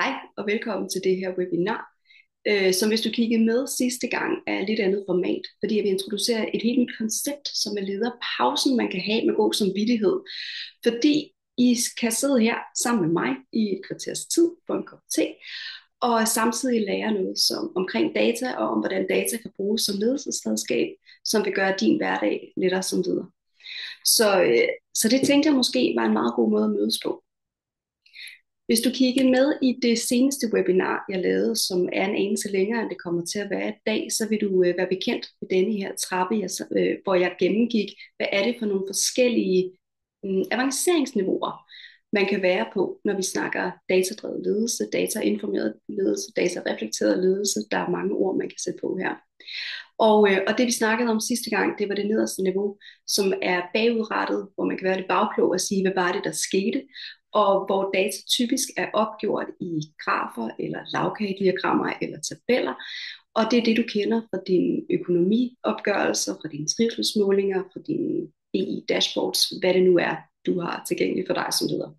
Hej og velkommen til det her webinar, som hvis du kiggede med sidste gang er et lidt andet format, fordi jeg vil introducere et helt nyt koncept, som er lederpausen, man kan have med god samvittighed. Fordi I kan sidde her sammen med mig i et kvarters tid på en kop te, og samtidig lære noget omkring data og om, hvordan data kan bruges som ledelsesredskab, som vil gøre din hverdag lettere som leder. Så det tænkte jeg måske var en meget god måde at mødes på. Hvis du kiggede med i det seneste webinar, jeg lavede, som er en anelse længere, end det kommer til at være i dag, så vil du være bekendt med denne her trappe, hvor jeg gennemgik, hvad er det for nogle forskellige avanceringsniveauer, man kan være på, når vi snakker datadrevet ledelse, datainformeret ledelse, datareflekteret ledelse. Der er mange ord, man kan sætte på her. Og det vi snakkede om sidste gang, det var det nederste niveau, som er bagudrettet, hvor man kan være lidt bagklog og sige, hvad var det, der skete, og hvor data typisk er opgjort i grafer eller lavkagediagrammer eller tabeller, og det er det, du kender fra dine økonomiopgørelser, fra dine trivselsmålinger, fra dine BI-dashboards, hvad det nu er, du har tilgængeligt for dig som leder.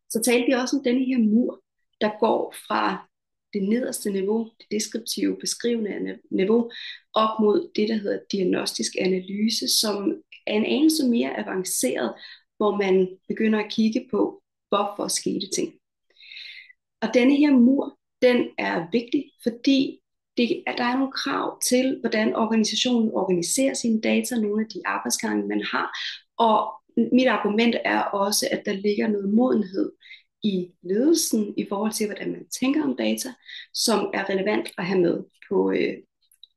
Så talte vi også om denne her mur, der går fra det nederste niveau, det deskriptive, beskrivende niveau, op mod det, der hedder diagnostisk analyse, som er en anelse mere avanceret, hvor man begynder at kigge på, hvorfor skete ting. Og denne her mur, den er vigtig, fordi der er nogle krav til, hvordan organisationen organiserer sine data, nogle af de arbejdsgange, man har. Og mit argument er også, at der ligger noget modenhed i ledelsen i forhold til, hvordan man tænker om data, som er relevant at have med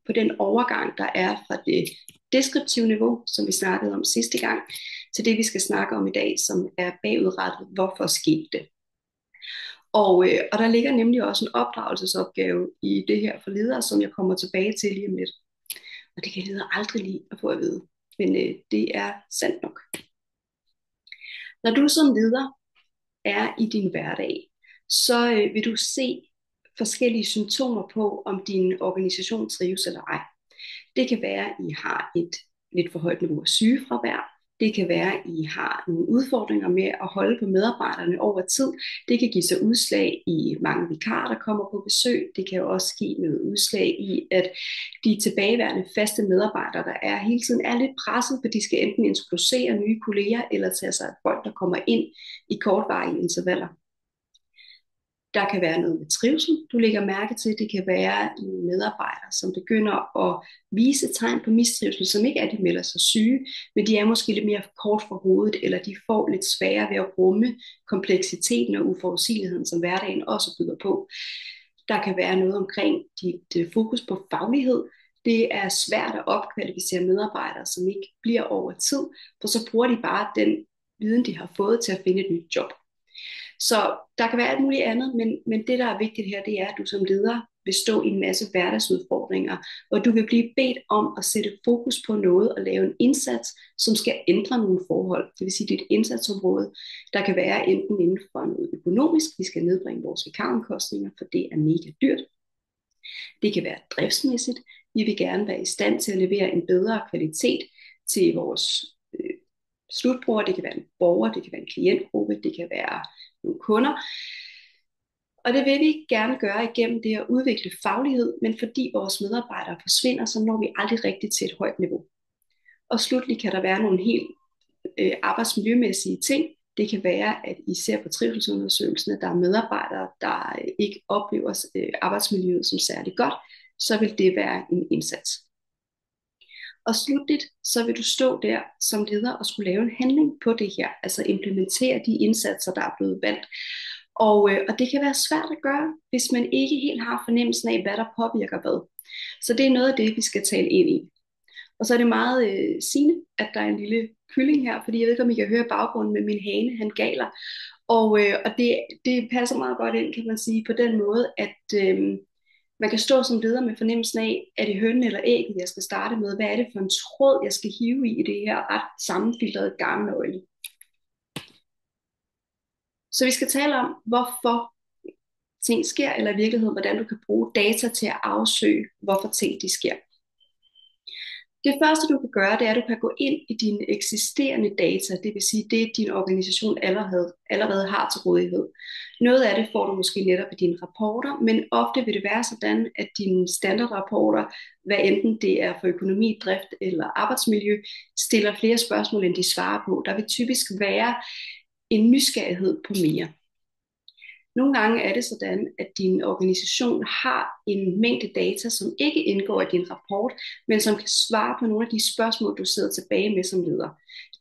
på den overgang, der er fra det deskriptive niveau, som vi snakkede om sidste gang, til det, vi skal snakke om i dag, som er bagudrettet, hvorfor skete det. Og der ligger nemlig også en opdragelsesopgave i det her for ledere, som jeg kommer tilbage til lige om lidt. Og det kan ledere aldrig lide at få at vide, men det er sandt nok. Når du som leder er i din hverdag, så vil du se forskellige symptomer på, om din organisation trives eller ej. Det kan være, at I har et lidt for højt niveau af sygefravær. Det kan være, at I har nogle udfordringer med at holde på medarbejderne over tid. Det kan give sig udslag i mange vikarer, der kommer på besøg. Det kan også give noget udslag i, at de tilbageværende faste medarbejdere, der er hele tiden, er lidt presset, for de skal enten introducere nye kolleger, eller tage sig af folk, der kommer ind i kortvarige intervaller. Der kan være noget med trivsel, du lægger mærke til. Det kan være nogle medarbejdere, som begynder at vise tegn på mistrivsel, som ikke er, at de melder sig syge, men de er måske lidt mere kort for hovedet, eller de får lidt sværere ved at rumme kompleksiteten og uforudsigeligheden, som hverdagen også byder på. Der kan være noget omkring dit fokus på faglighed. Det er svært at opkvalificere medarbejdere, som ikke bliver over tid, for så bruger de bare den viden, de har fået til at finde et nyt job. Så der kan være alt muligt andet, men det, der er vigtigt her, det er, at du som leder vil stå i en masse hverdagsudfordringer, og du vil blive bedt om at sætte fokus på noget og lave en indsats, som skal ændre nogle forhold. Det vil sige, dit indsatsområde, der kan være enten inden for noget økonomisk, vi skal nedbringe vores vikaromkostninger, for det er mega dyrt. Det kan være driftsmæssigt, vi vil gerne være i stand til at levere en bedre kvalitet til vores slutbrugere, det kan være en borger, det kan være en klientgruppe, det kan være nogle kunder. Og det vil vi gerne gøre igennem det at udvikle faglighed, men fordi vores medarbejdere forsvinder, så når vi aldrig rigtigt til et højt niveau. Og slutlig kan der være nogle helt arbejdsmiljømæssige ting. Det kan være, at I ser på trivselsundersøgelsen, at der er medarbejdere, der ikke oplever arbejdsmiljøet som særlig godt, så vil det være en indsats. Og slutligt, så vil du stå der som leder og skulle lave en handling på det her, altså implementere de indsatser, der er blevet valgt. Og det kan være svært at gøre, hvis man ikke helt har fornemmelsen af, hvad der påvirker hvad. Så det er noget af det, vi skal tale ind i. Og så er det meget sigende, at der er en lille kylling her, fordi jeg ved ikke, om I kan høre baggrunden med min hane, han galer. Og det passer meget godt ind, kan man sige, på den måde, at man kan stå som leder med fornemmelsen af, er det hønnen eller ægget, jeg skal starte med? Hvad er det for en tråd, jeg skal hive i det her ret sammenfiltrede garnnøgle? Så vi skal tale om, hvorfor ting sker, eller i virkeligheden, hvordan du kan bruge data til at afsøge, hvorfor ting de sker. Det første, du kan gøre, det er, at du kan gå ind i dine eksisterende data, det vil sige det, din organisation allerede har til rådighed. Noget af det får du måske netop i dine rapporter, men ofte vil det være sådan, at dine standardrapporter, hvad enten det er for økonomi, drift eller arbejdsmiljø, stiller flere spørgsmål, end de svarer på. Der vil typisk være en nysgerrighed på mere. Nogle gange er det sådan, at din organisation har en mængde data, som ikke indgår i din rapport, men som kan svare på nogle af de spørgsmål, du sidder tilbage med som leder.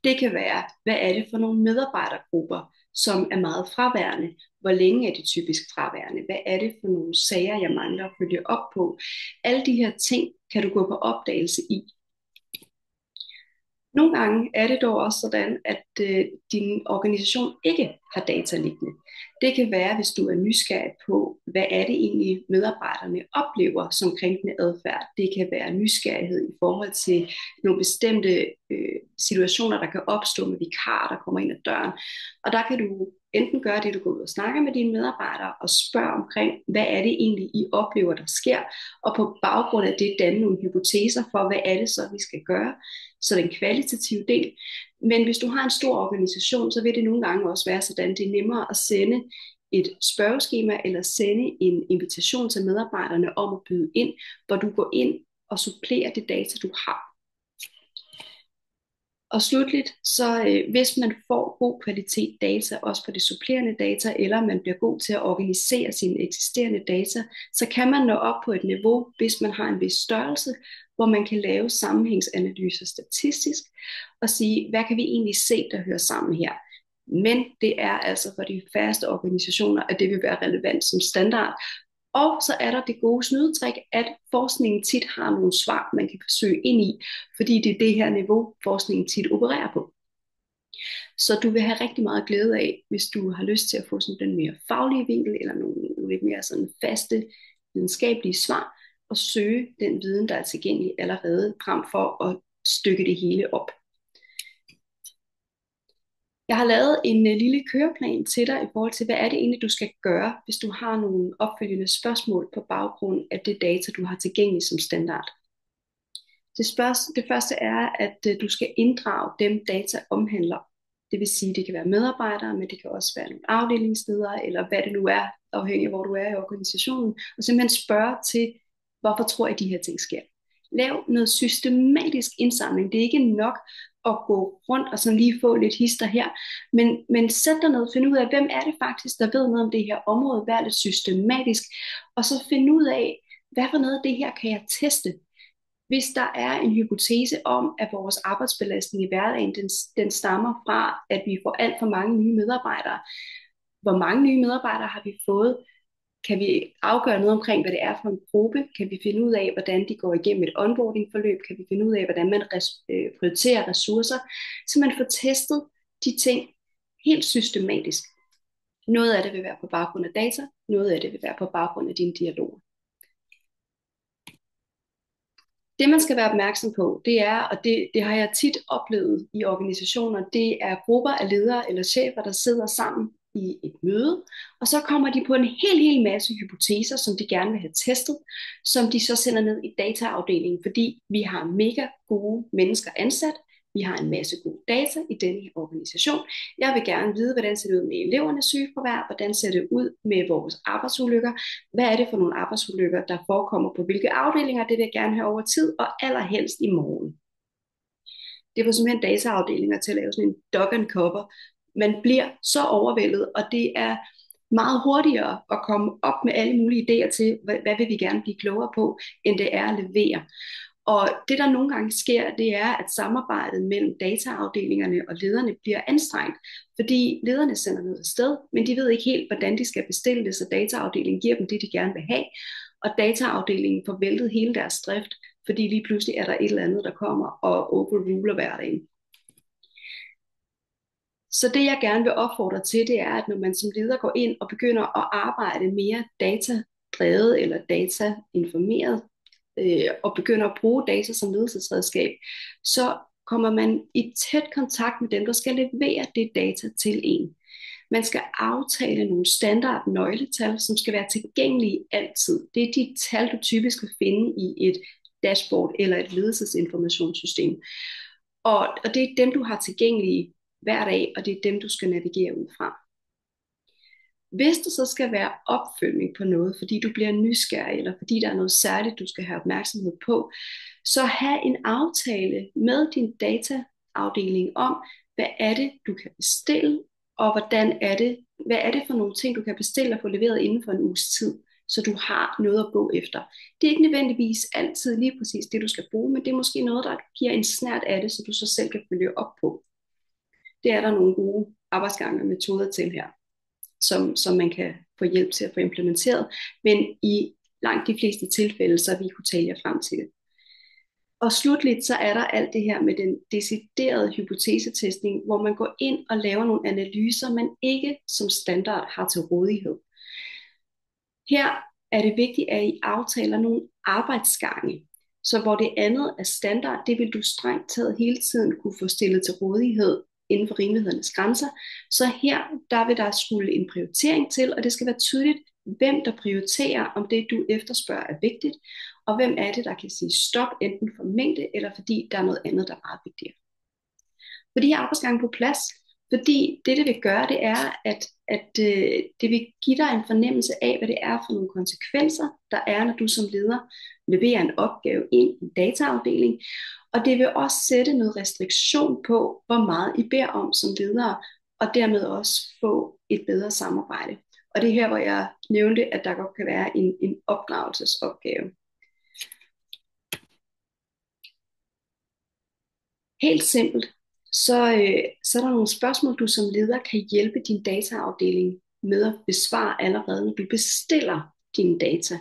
Det kan være, hvad er det for nogle medarbejdergrupper, som er meget fraværende? Hvor længe er de typisk fraværende? Hvad er det for nogle sager, jeg mangler at følge op på? Alle de her ting kan du gå på opdagelse i. Nogle gange er det dog også sådan, at din organisation ikke har data liggende. Det kan være, hvis du er nysgerrig på, hvad er det egentlig medarbejderne oplever som krænkende adfærd. Det kan være nysgerrighed i forhold til nogle bestemte situationer, der kan opstå med vikarer, der kommer ind ad døren. Og der kan du enten gøre det, du går ud og snakker med dine medarbejdere og spørger omkring, hvad er det egentlig, I oplever, der sker, og på baggrund af det danne nogle hypoteser for, hvad er det så, vi skal gøre. Så den kvalitative del. Men hvis du har en stor organisation, så vil det nogle gange også være sådan, det er nemmere at sende et spørgeskema eller sende en invitation til medarbejderne om at byde ind, hvor du går ind og supplerer det data, du har. Og slutligt, så hvis man får god kvalitet data, også på det supplerende data, eller man bliver god til at organisere sine eksisterende data, så kan man nå op på et niveau, hvis man har en vis størrelse, hvor man kan lave sammenhængsanalyser statistisk, og sige, hvad kan vi egentlig se, der hører sammen her. Men det er altså for de færreste organisationer, at det vil være relevant som standard. Og så er der det gode snydetrik, at forskningen tit har nogle svar, man kan forsøge ind i, fordi det er det her niveau, forskningen tit opererer på. Så du vil have rigtig meget glæde af, hvis du har lyst til at få sådan den mere faglige vinkel, eller nogle lidt mere sådan faste videnskabelige svar, og søge den viden, der er tilgængelig allerede, frem for at stykke det hele op. Jeg har lavet en lille køreplan til dig i forhold til, hvad er det egentlig, du skal gøre, hvis du har nogle opfølgende spørgsmål på baggrund af det data, du har tilgængeligt som standard. Det første er, at du skal inddrage dem, data omhandler. Det vil sige, det kan være medarbejdere, men det kan også være nogle afdelingsledere, eller hvad det nu er, afhængig af hvor du er i organisationen, og simpelthen spørge til, hvorfor tror jeg, de her ting sker. Lav noget systematisk indsamling. Det er ikke nok at gå rundt og sådan lige få lidt hister her, men sæt dig ned og find ud af, hvem er det faktisk, der ved noget om det her område, vær lidt systematisk, og så find ud af, hvad for noget af det her kan jeg teste. Hvis der er en hypotese om, at vores arbejdsbelastning i hverdagen, den stammer fra, at vi får alt for mange nye medarbejdere. Hvor mange nye medarbejdere har vi fået? Kan vi afgøre noget omkring, hvad det er for en gruppe? Kan vi finde ud af, hvordan de går igennem et onboarding-forløb? Kan vi finde ud af, hvordan man prioriterer ressourcer? Så man får testet de ting helt systematisk. Noget af det vil være på baggrund af data, noget af det vil være på baggrund af dine dialoger. Det man skal være opmærksom på, det er, og det har jeg tit oplevet i organisationer, det er grupper af ledere eller chefer, der sidder sammen i et møde, og så kommer de på en hel masse hypoteser, som de gerne vil have testet, som de så sender ned i dataafdelingen, fordi vi har mega gode mennesker ansat, vi har en masse gode data i denne organisation. Jeg vil gerne vide, hvordan ser det ud med elevernes sygefravær, hvordan ser det ud med vores arbejdsulykker, hvad er det for nogle arbejdsulykker, der forekommer på hvilke afdelinger, det vil jeg gerne have over tid, og allerhelst i morgen. Det var simpelthen dataafdelinger til at lave sådan en dog and cover. Man bliver så overvældet, og det er meget hurtigere at komme op med alle mulige idéer til, hvad vil vi gerne blive klogere på, end det er at levere. Og det, der nogle gange sker, det er, at samarbejdet mellem dataafdelingerne og lederne bliver anstrengt, fordi lederne sender noget afsted, men de ved ikke helt, hvordan de skal bestille det, så dataafdelingen giver dem det, de gerne vil have, og dataafdelingen får væltet hele deres drift, fordi lige pludselig er der et eller andet, der kommer og overruler hverdagen. Så det, jeg gerne vil opfordre til, det er, at når man som leder går ind og begynder at arbejde mere datadrevet eller datainformeret, og begynder at bruge data som ledelsesredskab, så kommer man i tæt kontakt med dem, der skal levere det data til en. Man skal aftale nogle standard nøgletal, som skal være tilgængelige altid. Det er de tal, du typisk vil finde i et dashboard eller et ledelsesinformationssystem. Og det er dem, du har tilgængelige hver dag, og det er dem, du skal navigere ud fra. Hvis der så skal være opfølgning på noget, fordi du bliver nysgerrig, eller fordi der er noget særligt, du skal have opmærksomhed på, så have en aftale med din dataafdeling om, hvad er det, du kan bestille, og hvad er det for nogle ting, du kan bestille og få leveret inden for en uges tid, så du har noget at gå efter. Det er ikke nødvendigvis altid lige præcis det, du skal bruge, men det er måske noget, der giver en snert af det, så du så selv kan følge op på. Det er der nogle gode arbejdsgange og metoder til her, som man kan få hjælp til at få implementeret, men i langt de fleste tilfælde, så vi kunne tale jer frem til det. Og slutligt så er der alt det her med den deciderede hypotesetestning, hvor man går ind og laver nogle analyser, man ikke som standard har til rådighed. Her er det vigtigt, at I aftaler nogle arbejdsgange, så hvor det andet er standard, det vil du strengt taget hele tiden kunne få stillet til rådighed inden for rimelighedernes grænser. Så her, der vil der skulle en prioritering til, og det skal være tydeligt, hvem der prioriterer, om det du efterspørger er vigtigt, og hvem er det, der kan sige stop, enten for mængde, eller fordi der er noget andet, der er meget vigtigere. For de her arbejdsgange på plads, fordi det vil gøre, det er, at det vil give dig en fornemmelse af, hvad det er for nogle konsekvenser, der er, når du som leder leverer en opgave ind i en dataafdeling. Og det vil også sætte noget restriktion på, hvor meget I beder om som ledere, og dermed også få et bedre samarbejde. Og det er her, hvor jeg nævnte, at der godt kan være en opdragelsesopgave. Helt simpelt, så er der nogle spørgsmål, du som leder kan hjælpe din dataafdeling med at besvare allerede, når du bestiller dine data.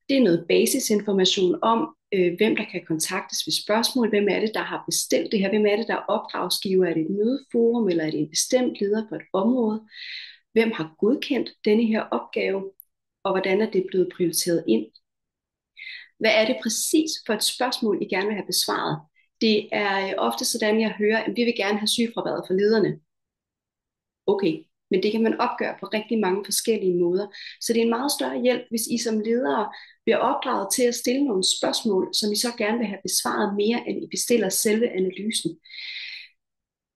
Det er noget basisinformation om, hvem der kan kontaktes ved spørgsmål, hvem er det, der har bestilt det her, hvem er det, der er opdragsgiver, er det et mødeforum, eller er det en bestemt leder på et område, hvem har godkendt denne her opgave, og hvordan er det blevet prioriteret ind. Hvad er det præcis for et spørgsmål, I gerne vil have besvaret? Det er ofte sådan, jeg hører, at vi vil gerne have sygefraværet for lederne. Okay, men det kan man opgøre på rigtig mange forskellige måder. Så det er en meget større hjælp, hvis I som ledere bliver opdraget til at stille nogle spørgsmål, som I så gerne vil have besvaret mere, end I bestiller selve analysen.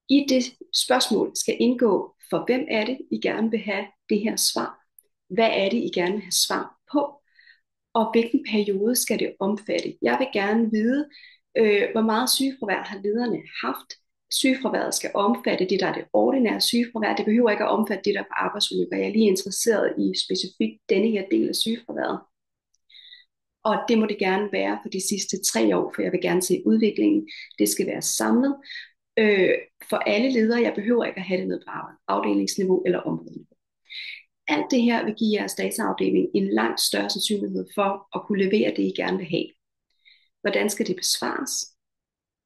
I det spørgsmål skal indgå, for hvem er det, I gerne vil have det her svar? Hvad er det, I gerne vil have svar på? Og hvilken periode skal det omfatte? Jeg vil gerne vide, hvor meget sygefravær har lederne haft. Sygefraværet skal omfatte det, der er det ordinære sygefravær. Det behøver ikke at omfatte det, der er på arbejdsulykker. Jeg er lige interesseret i specifikt denne her del af sygefraværet. Og det må det gerne være for de sidste 3 år, for jeg vil gerne se udviklingen. Det skal være samlet for alle ledere. Jeg behøver ikke at have det ned på afdelingsniveau eller områdeniveau. Alt det her vil give jeres dataafdeling en langt større sandsynlighed for at kunne levere det, I gerne vil have. Hvordan skal det besvares?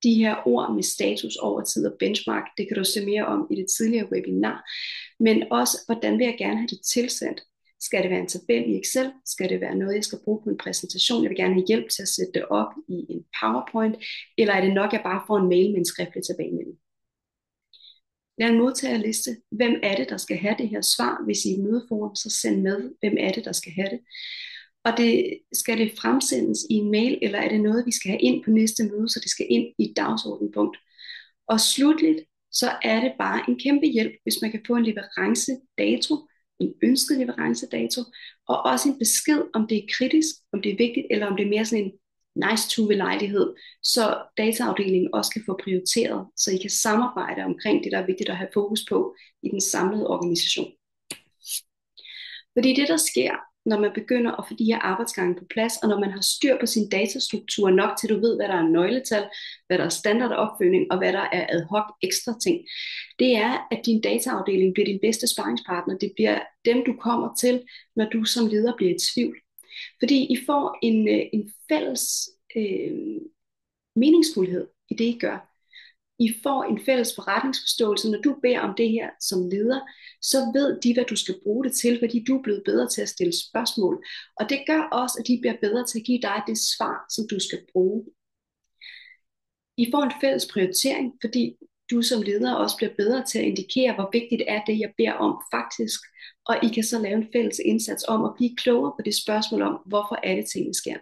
De her ord med status over tid og benchmark, det kan du se mere om i det tidligere webinar. Men også, hvordan vil jeg gerne have det tilsendt? Skal det være en tabel i Excel? Skal det være noget, jeg skal bruge på en præsentation? Jeg vil gerne have hjælp til at sætte det op i en PowerPoint. Eller er det nok, at jeg bare får en mail med en skriftlig tilbagemelding? Lad en modtagerliste. Hvem er det, der skal have det her svar? Hvis I er et mødeforum, så send med, hvem er det, der skal have det. Og skal det fremsendes i en mail, eller er det noget, vi skal have ind på næste møde, så det skal ind i et dagsordenpunkt. Og slutligt, så er det bare en kæmpe hjælp, hvis man kan få en leverancedato, en ønsket leverancedato, og også en besked, om det er kritisk, om det er vigtigt, eller om det er mere sådan en nice to lejlighed, så dataafdelingen også kan få prioriteret, så I kan samarbejde omkring det, der er vigtigt at have fokus på i den samlede organisation. Fordi det, der sker, når man begynder at få de her arbejdsgange på plads, og når man har styr på sin datastruktur nok til, du ved, hvad der er nøgletal, hvad der er standardopfølgning, og hvad der er ad hoc ekstra ting, det er, at din dataafdeling bliver din bedste sparringspartner. Det bliver dem, du kommer til, når du som leder bliver i tvivl. Fordi I får en fælles meningsfuldhed i det, I gør. I får en fælles forretningsforståelse. Når du beder om det her som leder, så ved de, hvad du skal bruge det til, fordi du er blevet bedre til at stille spørgsmål. Og det gør også, at de bliver bedre til at give dig det svar, som du skal bruge. I får en fælles prioritering, fordi du som leder også bliver bedre til at indikere, hvor vigtigt er det, jeg beder om faktisk. Og I kan så lave en fælles indsats om at blive klogere på det spørgsmål om, hvorfor alle tingene sker.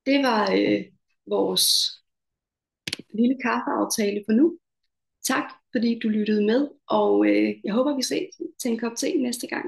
Det var vores lille kaffeaftale for nu. Tak, fordi du lyttede med, og jeg håber, vi ses til en kop te næste gang.